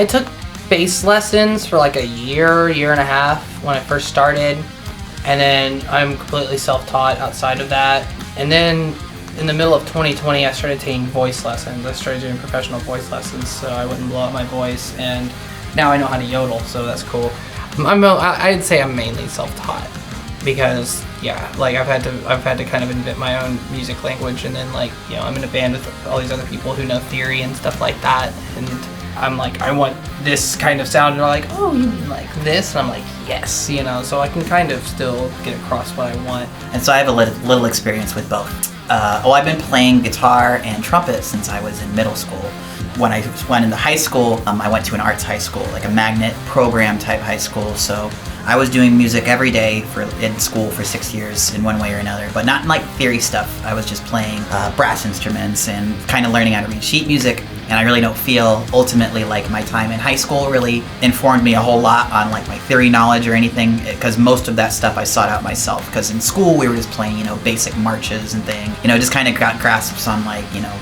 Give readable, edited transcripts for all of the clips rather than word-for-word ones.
I took bass lessons for like a year and a half when I first started, and then I'm completely self-taught outside of that. And then in the middle of 2020, I started taking voice lessons. I started doing professional voice lessons so I wouldn't blow out my voice, and now I know how to yodel, so that's cool. I'd say I'm mainly self-taught because, yeah, like I've had to kind of invent my own music language, and then like, you know, I'm in a band with all these other people who know theory and stuff like that, and I'm like, I want this kind of sound, and they're like, oh, you mean like this? And I'm like, yes, you know, so I can kind of still get across what I want. And so I have a little experience with both. I've been playing guitar and trumpet since I was in middle school. When I went into high school, I went to an arts high school, like a magnet program type high school. So I was doing music every day in school for 6 years in one way or another, but not like theory stuff. I was just playing brass instruments and kind of learning how to read sheet music. And I really don't feel ultimately like my time in high school really informed me a whole lot on like my theory knowledge or anything, because most of that stuff I sought out myself, because in school we were just playing, you know, basic marches and things, you know, just kind of got grasps on like, you know,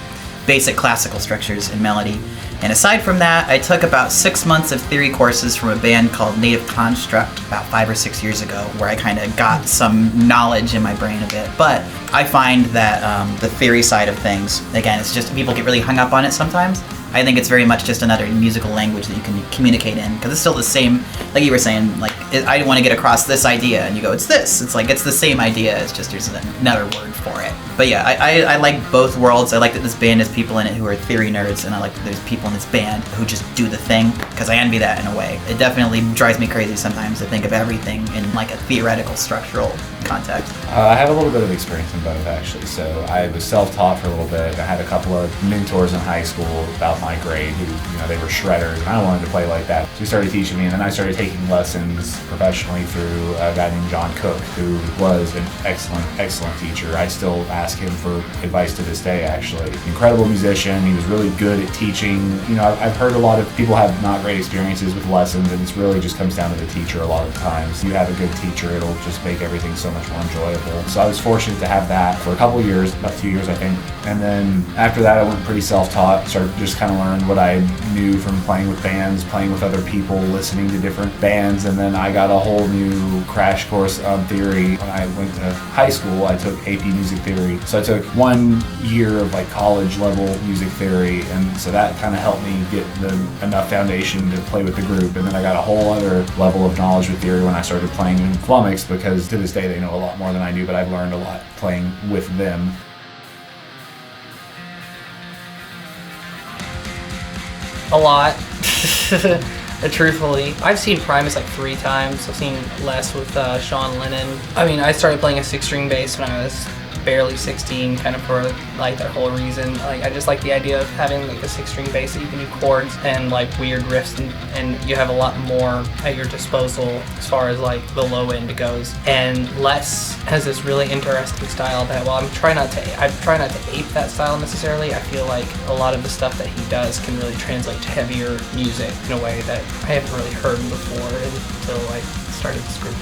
basic classical structures and melody. And aside from that, I took about 6 months of theory courses from a band called Native Construct about 5 or 6 years ago, where I kind of got some knowledge in my brain a bit. But I find that the theory side of things, again, it's just people get really hung up on it sometimes. I think it's very much just another musical language that you can communicate in, because it's still the same, like you were saying, like, I want to get across this idea, and you go, it's this. It's like, it's the same idea, it's just there's another word for it. But yeah, I like both worlds. I like that this band has people in it who are theory nerds, and I like that there's people in this band who just do the thing, because I envy that in a way. It definitely drives me crazy sometimes to think of everything in like a theoretical, structural context. I have a little bit of experience in both, actually. So I was self-taught for a little bit. I had a couple of mentors in high school about my grade who, you know, they were shredders, and I wanted to play like that. So he started teaching me, and then I started taking lessons professionally through a guy named John Cook, who was an excellent teacher. I still ask him for advice to this day, actually. Incredible musician. He was really good at teaching. You know, I've heard a lot of people have not great experiences with lessons, and it really just comes down to the teacher a lot of times. You have a good teacher, it'll just make everything so much more enjoyable. So I was fortunate to have that for a couple of years, about 2 years, I think. And then after that, I went pretty self-taught, started just kind of learn what I knew from playing with bands, playing with other people, listening to different bands, and then I got a whole new crash course on theory. When I went to high school, I took AP Music Theory. So I took 1 year of like college level music theory, and so that kind of helped me get enough foundation to play with the group. And then I got a whole other level of knowledge with theory when I started playing in Flummox, because to this day they know a lot more than I do, but I've learned a lot playing with them. A lot. Truthfully, I've seen Primus like 3 times. I've seen Les with Sean Lennon. I mean, I started playing a 6-string bass when I was barely 16, kind of for like that whole reason. Like, I just like the idea of having like a 6-string bass that you can do chords and like weird riffs, and you have a lot more at your disposal as far as like the low end goes. And Les has this really interesting style that, while I try not to ape that style necessarily, I feel like a lot of the stuff that he does can really translate to heavier music in a way that I haven't really heard before until I started this group.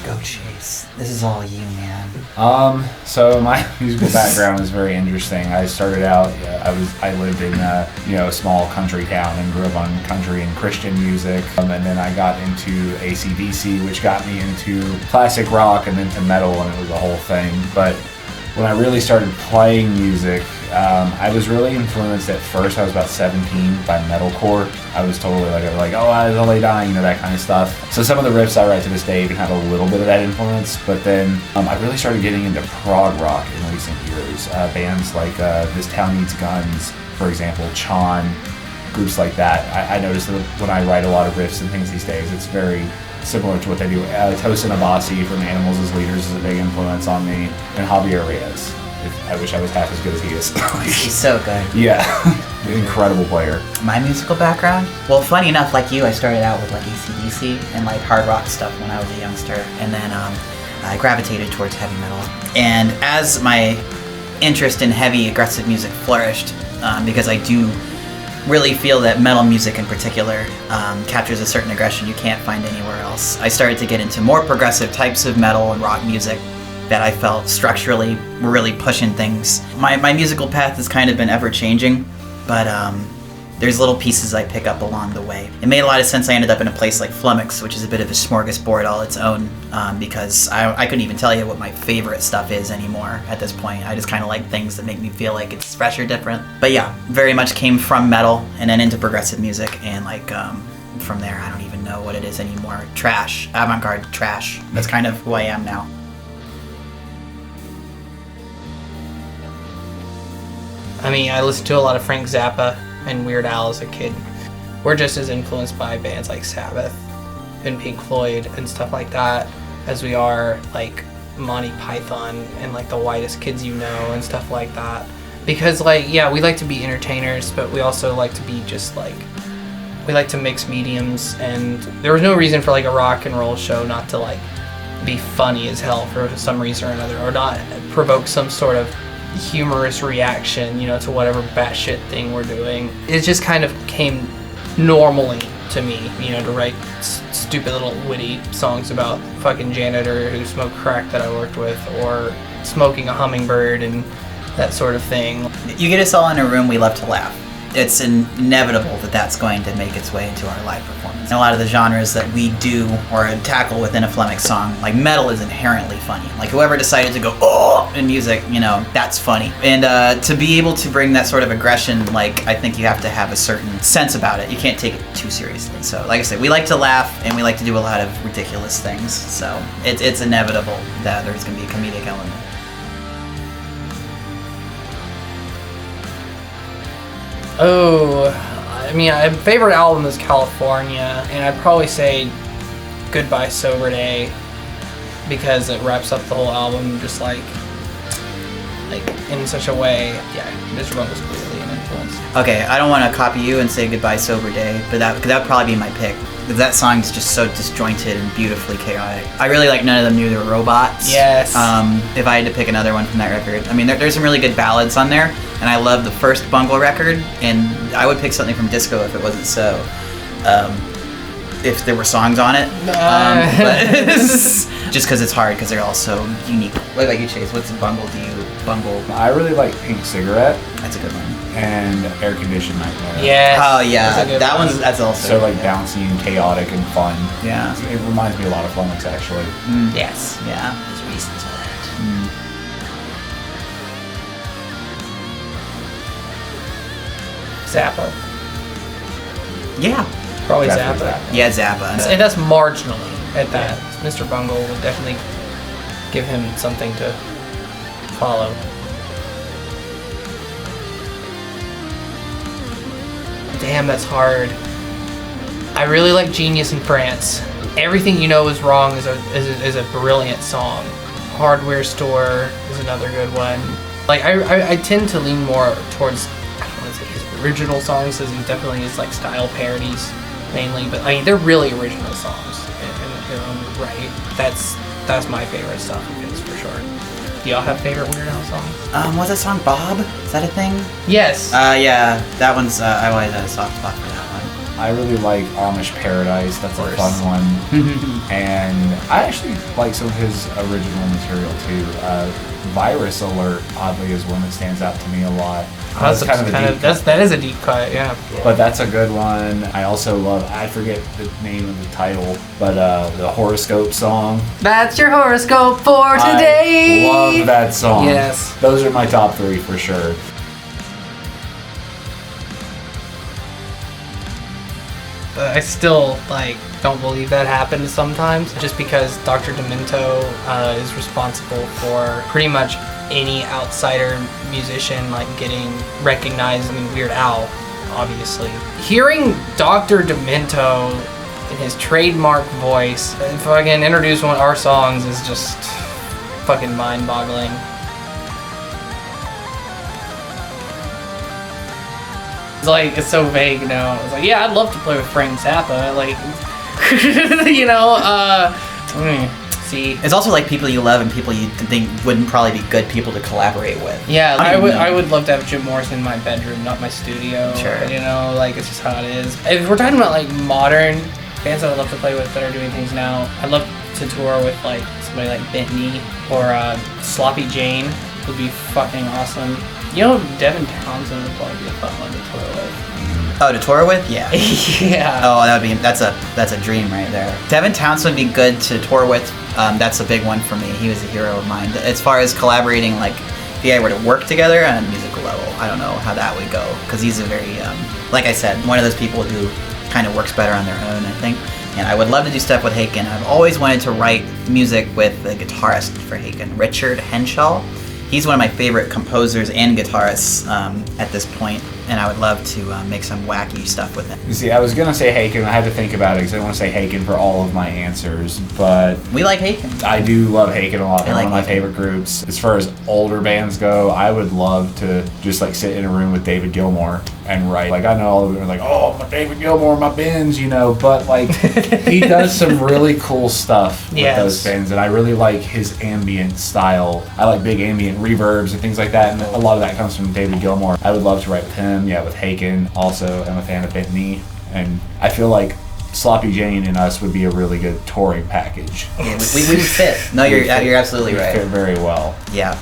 Go Chase. This is all you, man. So my musical background is very interesting. I started out, I lived in a small country town and grew up on country and Christian music. And then I got into AC/DC, which got me into classic rock and then to metal, and it was a whole thing. But when I really started playing music, I was really influenced at first. I was about 17 by metalcore. I was totally like, oh, I was only dying, you know, that kind of stuff. So some of the riffs I write to this day even have a little bit of that influence. But then I really started getting into prog rock in recent years. Bands like This Town Needs Guns, for example, Chon, groups like that. I noticed that when I write a lot of riffs and things these days, it's very similar to what they do. Tosin Abasi from Animals as Leaders is a big influence on me, and Javier Reyes. I wish I was half as good as he is. He's so good. Yeah, incredible player. My musical background? Well, funny enough, like you, I started out with like AC/DC and like hard rock stuff when I was a youngster, and then I gravitated towards heavy metal. And as my interest in heavy, aggressive music flourished, because I do really feel that metal music in particular captures a certain aggression you can't find anywhere else. I started to get into more progressive types of metal and rock music, that I felt structurally were really pushing things. My musical path has kind of been ever-changing, but there's little pieces I pick up along the way. It made a lot of sense I ended up in a place like Flummox, which is a bit of a smorgasbord all its own, because I couldn't even tell you what my favorite stuff is anymore at this point. I just kind of like things that make me feel like it's fresh or different. But yeah, very much came from metal and then into progressive music, and like from there I don't even know what it is anymore. Trash, avant-garde trash. That's kind of who I am now. I mean, I listened to a lot of Frank Zappa and Weird Al as a kid. We're just as influenced by bands like Sabbath and Pink Floyd and stuff like that as we are like Monty Python and like the Whitest Kids You Know and stuff like that. Because like, yeah, we like to be entertainers, but we also like to be just like, we like to mix mediums, and there was no reason for like a rock and roll show not to like be funny as hell for some reason or another, or not provoke some sort of humorous reaction, you know, to whatever batshit thing we're doing. It just kind of came normally to me, you know, to write stupid little witty songs about fucking janitor who smoked crack that I worked with, or smoking a hummingbird and that sort of thing. You get us all in a room, we love to laugh. It's inevitable that that's going to make its way into our live performance. And a lot of the genres that we do or tackle within a Flummox song, like metal is inherently funny. Like whoever decided to go, oh, in music, you know, that's funny. And to be able to bring that sort of aggression, like, I think you have to have a certain sense about it. You can't take it too seriously. So, like I said, we like to laugh and we like to do a lot of ridiculous things. So it's inevitable that there's going to be a comedic element. Oh, I mean, my favorite album is California, and I'd probably say Goodbye Sober Day, because it wraps up the whole album just like in such a way. Yeah, Mr. Bungle's clearly an influence. Okay, I don't want to copy you and say Goodbye Sober Day, but that would probably be my pick. Because that song's just so disjointed and beautifully chaotic. I really like None of Them Knew They Were Robots. Yes. If I had to pick another one from that record, I mean, there's some really good ballads on there, and I love the first Bungle record, and I would pick something from Disco if it wasn't so. If there were songs on it. But just because it's hard, because they're all so unique. What about you, Chase? What's Bungle? Bungle? I really like Pink Cigarette That's a good one. and Air Conditioned Nightmare. Yes. Oh yeah, That's a good one. that's also So like bouncy and chaotic and fun. Yeah. It reminds me a lot of Flummox actually. Yes. Yeah. There's reasons for that. Mm. Zappa. Yeah. Probably Definitely Zappa. Zappa. Yeah, Zappa. And that's marginally at that. Mr. Bungle would definitely give him something to follow. Damn, that's hard. I really like Genius in France. Everything You Know Is Wrong is a brilliant song. Hardware Store is another good one. Like I tend to lean more towards, I don't want to say his original songs, as he definitely is like style parodies mainly, but I mean they're really original songs in their own right. That's my favorite stuff of his for sure. Do y'all have favorite Weird Al songs? What's that song, Bob? Is that a thing? Yes. Yeah, that one's, I always had a soft spot for that one. I really like Amish Paradise. That's a course. fun one. And I actually like some of his original material too. Virus Alert, oddly, is one that stands out to me a lot. That is a deep cut, yeah. But that's a good one. I also love, I forget the name of the title, but the horoscope song. That's your horoscope for today. I love that song. Yes. Those are my top three for sure. I still don't believe that happened sometimes, just because Dr. Demento is responsible for pretty much any outsider musician getting recognized. I mean, Weird Al, obviously. Hearing Dr. Demento in his trademark voice and fucking introduce one of our songs is just fucking mind-boggling. It's so vague now. It's like, yeah, I'd love to play with Frank Zappa. See. It's also like people you love and people you think wouldn't probably be good people to collaborate with. Yeah, I would love to have Jim Morrison in my bedroom, not my studio. Sure. It's just how it is. If we're talking about modern bands that I'd love to play with that are doing things now, I'd love to tour with somebody like Bentney or Sloppy Jane would be fucking awesome. You know, Devin Townsend would probably be a fun one to tour with. Oh, to tour with? Yeah. Yeah. Oh, that's a dream right there. Devin Townsend would be good to tour with. That's a big one for me. He was a hero of mine. As far as collaborating, like, if you guys were to work together on a musical level, I don't know how that would go. Because he's a very, like I said, one of those people who kind of works better on their own, I think. And I would love to do stuff with Haken. I've always wanted to write music with the guitarist for Haken, Richard Henshaw. He's one of my favorite composers and guitarists at this point, and I would love to make some wacky stuff with him. You see, I was going to say Haken. I had to think about it because I didn't want to say Haken for all of my answers, but We like Haken. I do love Haken a lot. They're I like one of my Haken. favorite groups. As far as older bands go, I would love to just like sit in a room with David Gilmour and write. Like, I know all of them are like, oh, my David Gilmour, my bins, you know, but like he does some really cool stuff with those bins, and I really like his ambient style. I like big ambient reverbs and things like that, and a lot of that comes from David Gilmour. I would love to write with him, with Haken also. I'm a fan of Bentney, and I feel like Sloppy Jane and us would be a really good touring package. Yeah, we would fit. No, you're absolutely We right. fit very well. Yeah.